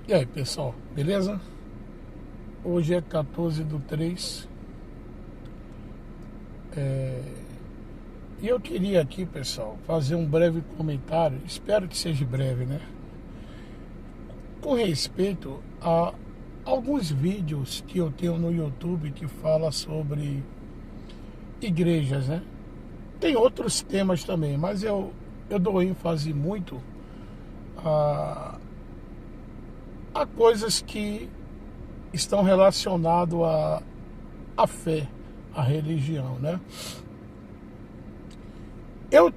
E aí, pessoal, beleza? Hoje é 14/3 e eu queria aqui, pessoal, fazer um breve comentário, espero que seja breve, né? Com respeito a alguns vídeos que eu tenho no YouTube que fala sobre igrejas, né? Tem outros temas também, mas eu dou ênfase muito a, a coisas que estão relacionadas à fé, à religião, né? Eu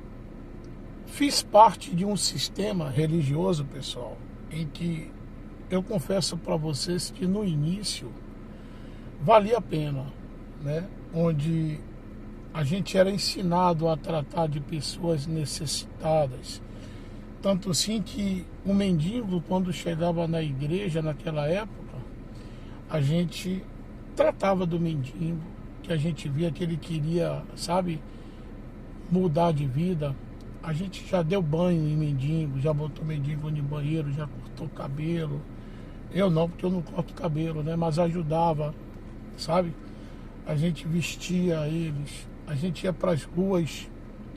fiz parte de um sistema religioso, pessoal, em que eu confesso para vocês que no início valia a pena, né? Onde a gente era ensinado a tratar de pessoas necessitadas. Tanto assim que o mendigo, quando chegava na igreja naquela época, a gente tratava do mendigo, que a gente via que ele queria, sabe, mudar de vida. A gente já deu banho em mendigo, já botou mendigo no banheiro, já cortou cabelo. Eu não, porque eu não corto cabelo, né? Mas ajudava, sabe? A gente vestia eles, a gente ia para as ruas,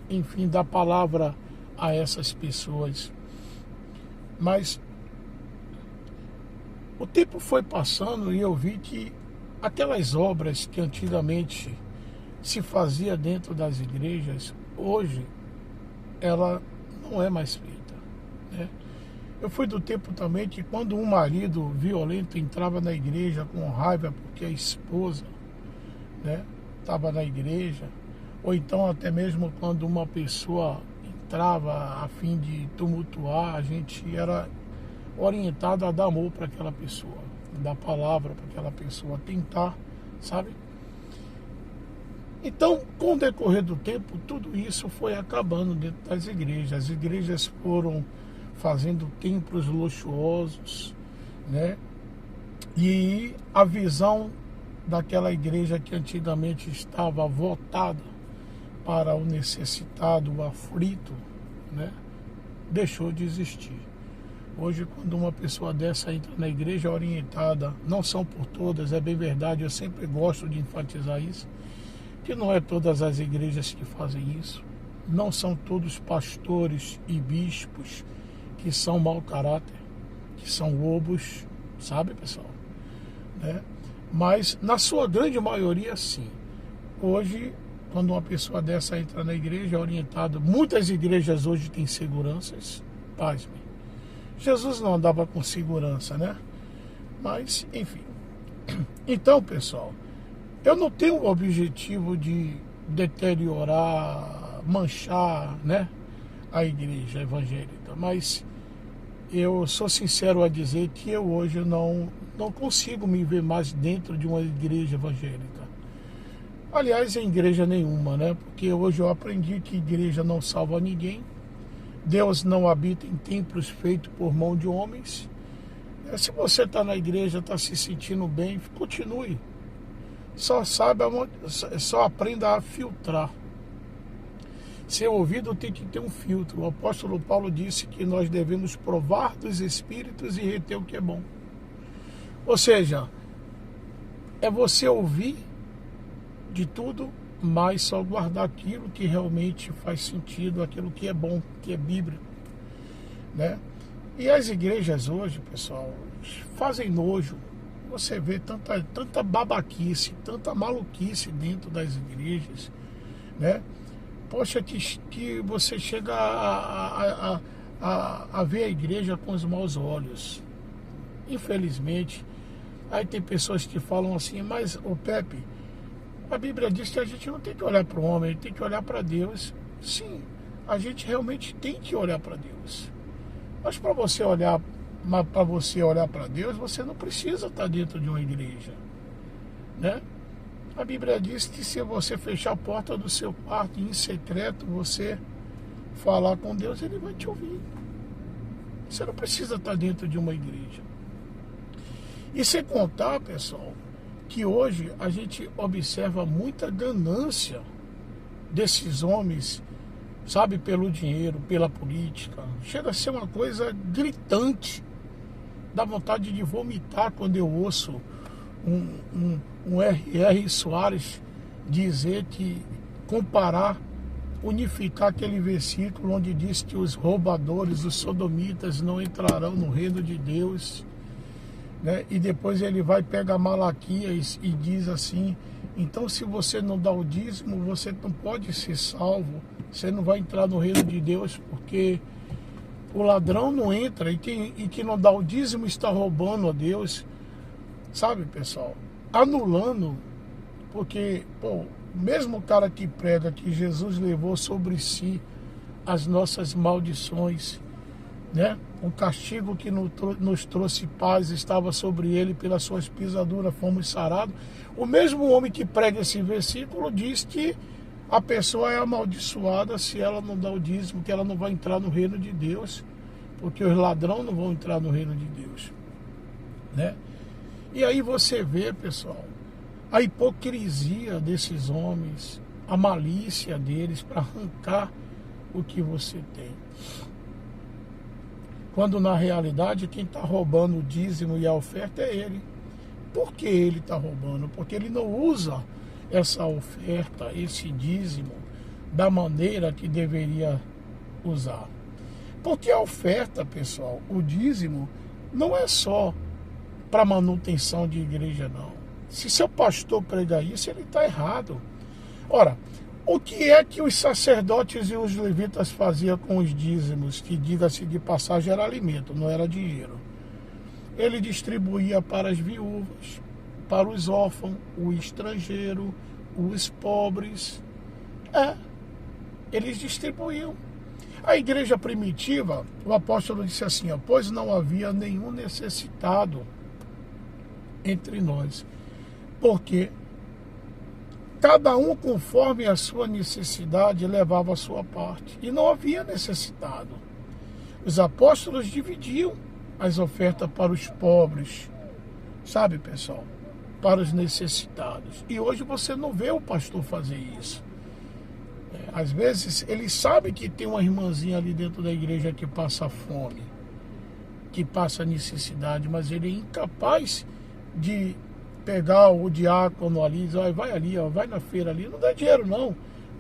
enfim, dar palavra a essas pessoas. Mas o tempo foi passando e eu vi que aquelas obras que antigamente se fazia dentro das igrejas, hoje ela não é mais feita, né? Eu fui do tempo também que quando um marido violento entrava na igreja com raiva porque a esposa, né, estava na igreja, ou então até mesmo quando uma pessoa entrava a fim de tumultuar, a gente era orientado a dar amor para aquela pessoa, dar palavra para aquela pessoa, tentar, sabe? Então, com o decorrer do tempo, tudo isso foi acabando dentro das igrejas. As igrejas foram fazendo templos luxuosos, né? E a visão daquela igreja que antigamente estava voltada para o necessitado, o aflito, né, deixou de existir. Hoje, quando uma pessoa dessa entra na igreja orientada, não são por todas, é bem verdade, eu sempre gosto de enfatizar isso, que não é todas as igrejas que fazem isso, não são todos pastores e bispos que são mau caráter, que são lobos, sabe, pessoal? Né? Mas na sua grande maioria, sim. Hoje, quando uma pessoa dessa entra na igreja, é orientada. Muitas igrejas hoje têm seguranças, pasmem. Jesus não andava com segurança, né? Mas, enfim. Então, pessoal, eu não tenho o objetivo de deteriorar, manchar, né, a igreja evangélica, mas eu sou sincero a dizer que eu hoje não consigo me ver mais dentro de uma igreja evangélica. Aliás, em igreja nenhuma, né? Porque hoje eu aprendi que igreja não salva ninguém. Deus não habita em templos feitos por mão de homens. Se você está na igreja, está se sentindo bem, continue. Só aprenda a filtrar. Seu ouvido tem que ter um filtro. O apóstolo Paulo disse que nós devemos provar dos espíritos e reter o que é bom. Ou seja, é você ouvir de tudo, mas só guardar aquilo que realmente faz sentido, aquilo que é bom, que é bíblico, né? E as igrejas hoje, pessoal, fazem nojo. Você vê tanta babaquice, tanta maluquice dentro das igrejas, né? Poxa, que você chega a ver a igreja com os maus olhos. Infelizmente, aí tem pessoas que falam assim, mas o Pepe, a Bíblia diz que a gente não tem que olhar para o homem, tem que olhar para Deus. Sim, a gente realmente tem que olhar para Deus. Mas para você olhar para Deus, você não precisa estar dentro de uma igreja, né? A Bíblia diz que se você fechar a porta do seu quarto e em secreto você falar com Deus, Ele vai te ouvir. Você não precisa estar dentro de uma igreja. E sem contar, pessoal, que hoje a gente observa muita ganância desses homens, sabe, pelo dinheiro, pela política. Chega a ser uma coisa gritante dá vontade de vomitar quando eu ouço um R.R. Soares dizer que comparar, unificar aquele versículo onde diz que os roubadores, os sodomitas não entrarão no reino de Deus, né? E depois ele vai pegar Malaquias e diz assim: então se você não dá o dízimo, você não pode ser salvo, você não vai entrar no reino de Deus, porque o ladrão não entra, e quem não dá o dízimo está roubando a Deus, sabe, pessoal? Anulando, porque, pô, mesmo o cara que prega que Jesus levou sobre si as nossas maldições, né? O castigo que nos trouxe paz estava sobre ele, pelas suas pisaduras fomos sarados. O mesmo homem que prega esse versículo diz que a pessoa é amaldiçoada se ela não dá o dízimo, que ela não vai entrar no reino de Deus, porque os ladrões não vão entrar no reino de Deus, né? E aí você vê, pessoal, a hipocrisia desses homens, a malícia deles para arrancar o que você tem. Quando na realidade quem está roubando o dízimo e a oferta é ele. Por que ele está roubando? Porque ele não usa essa oferta, esse dízimo, da maneira que deveria usar. Porque a oferta, pessoal, o dízimo, não é só para manutenção de igreja, não. Se seu pastor pregar isso, ele está errado. Ora, o que é que os sacerdotes e os levitas faziam com os dízimos, que, diga-se de passagem, era alimento, não era dinheiro? Ele distribuía para as viúvas, para os órfãos, o estrangeiro, os pobres. Eles distribuíam. A igreja primitiva, o apóstolo disse assim, ó, pois não havia nenhum necessitado entre nós, porque cada um conforme a sua necessidade levava a sua parte, e não havia necessitado. Os apóstolos dividiam as ofertas para os pobres, sabe, pessoal, para os necessitados. E hoje você não vê o pastor fazer isso. Às vezes ele sabe que tem uma irmãzinha ali dentro da igreja que passa fome, que passa necessidade, mas ele é incapaz de pegar o diácono ali e dizer, vai ali, ó, vai na feira ali, não dá dinheiro não,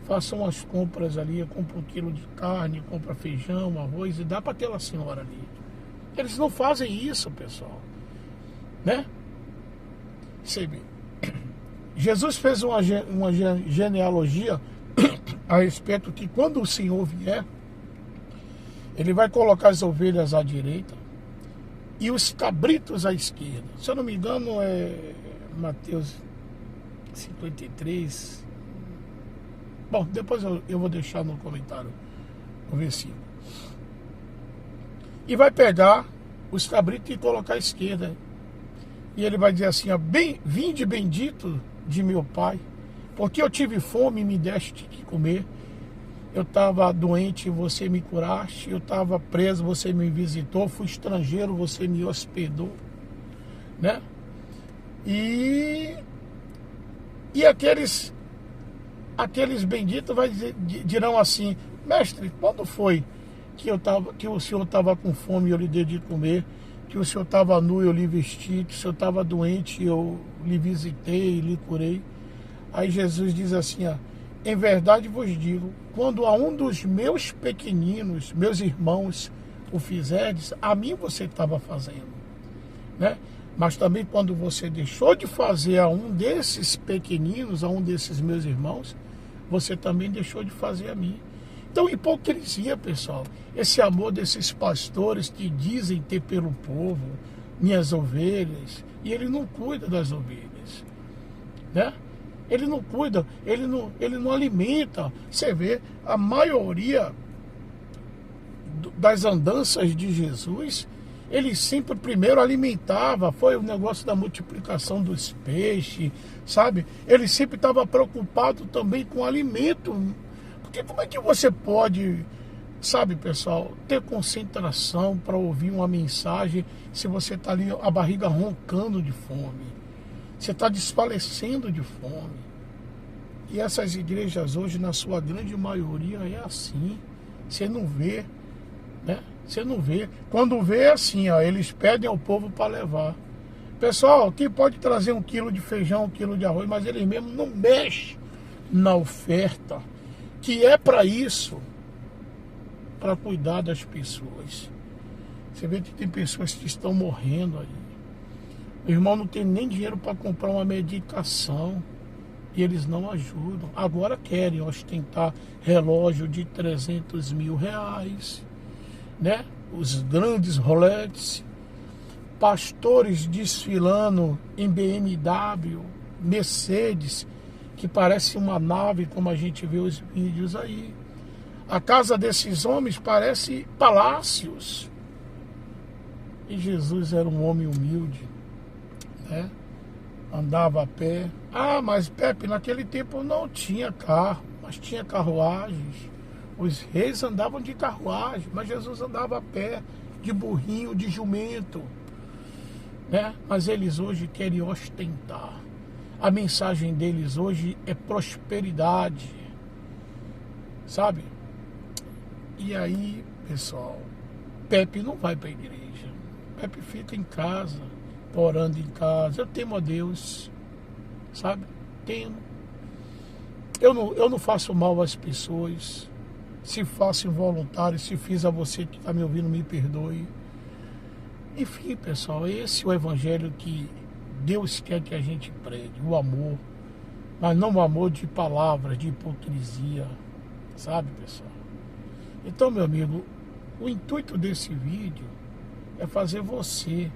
faça umas compras ali, compra 1 quilo de carne, compra feijão, arroz e dá para aquela senhora ali. Eles não fazem isso, pessoal, né? Você vê. Jesus fez uma genealogia a respeito que quando o Senhor vier, ele vai colocar as ovelhas à direita e os cabritos à esquerda. Se eu não me engano, é Mateus 53. Bom, depois eu vou deixar no comentário o versículo. E vai pegar os cabritos e colocar à esquerda. E ele vai dizer assim, ó, vinde bendito de meu Pai, porque eu tive fome e me deste que comer. Eu estava doente e você me curaste. Eu estava preso, você me visitou. Fui estrangeiro, você me hospedou, né? E aqueles benditos dirão assim, mestre, quando foi que o senhor estava com fome e eu lhe dei de comer? Que o senhor estava nu e eu lhe vesti? Que o senhor estava doente e eu lhe visitei e lhe curei? Aí Jesus diz assim, ó, em verdade vos digo, quando a um dos meus pequeninos, meus irmãos, o fizerdes, a mim você estava fazendo, né? Mas também quando você deixou de fazer a um desses pequeninos, a um desses meus irmãos, você também deixou de fazer a mim. Então, hipocrisia, pessoal, esse amor desses pastores que dizem ter pelo povo, minhas ovelhas, e ele não cuida das ovelhas, né? Ele não cuida, ele não alimenta. Você vê, a maioria das andanças de Jesus, ele sempre primeiro alimentava, foi o negócio da multiplicação dos peixes, sabe? Ele sempre estava preocupado também com o alimento. Porque como é que você pode, sabe, pessoal, ter concentração para ouvir uma mensagem se você está ali, a barriga roncando de fome? Você está desfalecendo de fome. E essas igrejas hoje, na sua grande maioria, é assim. Você não vê, né? Você não vê. Quando vê é assim, ó, eles pedem ao povo para levar. Pessoal, quem pode trazer 1 quilo de feijão, 1 quilo de arroz, mas eles mesmo não mexem na oferta, que é para isso, para cuidar das pessoas. Você vê que tem pessoas que estão morrendo aí. O irmão não tem nem dinheiro para comprar uma medicação e eles não ajudam. Agora querem ostentar relógio de 300 mil reais, né? Os grandes Rolex, pastores desfilando em BMW, Mercedes, que parece uma nave, como a gente vê os vídeos aí. A casa desses homens parece palácios. E Jesus era um homem humilde, né? Andava a pé. Ah, mas Pepe, naquele tempo não tinha carro, mas tinha carruagens. Os reis andavam de carruagem, mas Jesus andava a pé, de burrinho, de jumento, né? Mas eles hoje querem ostentar. A mensagem deles hoje é prosperidade, sabe? E aí, pessoal, Pepe não vai para a igreja. Pepe fica em casa, orando em casa. Eu temo a Deus, sabe? Temo. Eu não faço mal às pessoas. Se faço involuntário, se fiz a você que está me ouvindo, me perdoe. Enfim, pessoal, esse é o evangelho que Deus quer que a gente pregue, o amor, mas não o amor de palavras, de hipocrisia, sabe, pessoal? Então, meu amigo, o intuito desse vídeo é fazer você,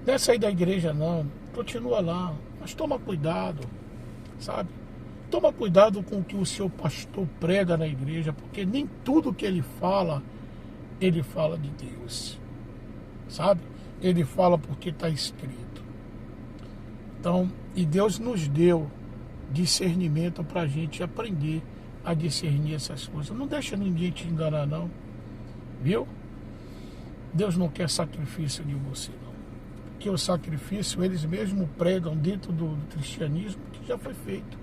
não é sair da igreja não, continua lá, mas toma cuidado, sabe? Toma cuidado com o que o seu pastor prega na igreja, porque nem tudo que ele fala de Deus, sabe? Ele fala porque está escrito. Então, e Deus nos deu discernimento para a gente aprender a discernir essas coisas. Não deixa ninguém te enganar não, viu? Deus não quer sacrifício de você não, porque o sacrifício eles mesmos pregam dentro do cristianismo que já foi feito.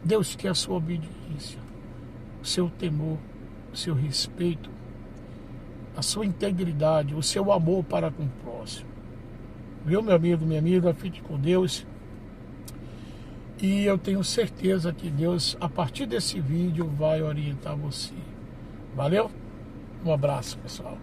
Deus quer a sua obediência, o seu temor, o seu respeito, a sua integridade, o seu amor para com o próximo. Viu, meu amigo, minha amiga? Fique com Deus. E eu tenho certeza que Deus, a partir desse vídeo, vai orientar você. Valeu? Um abraço, pessoal.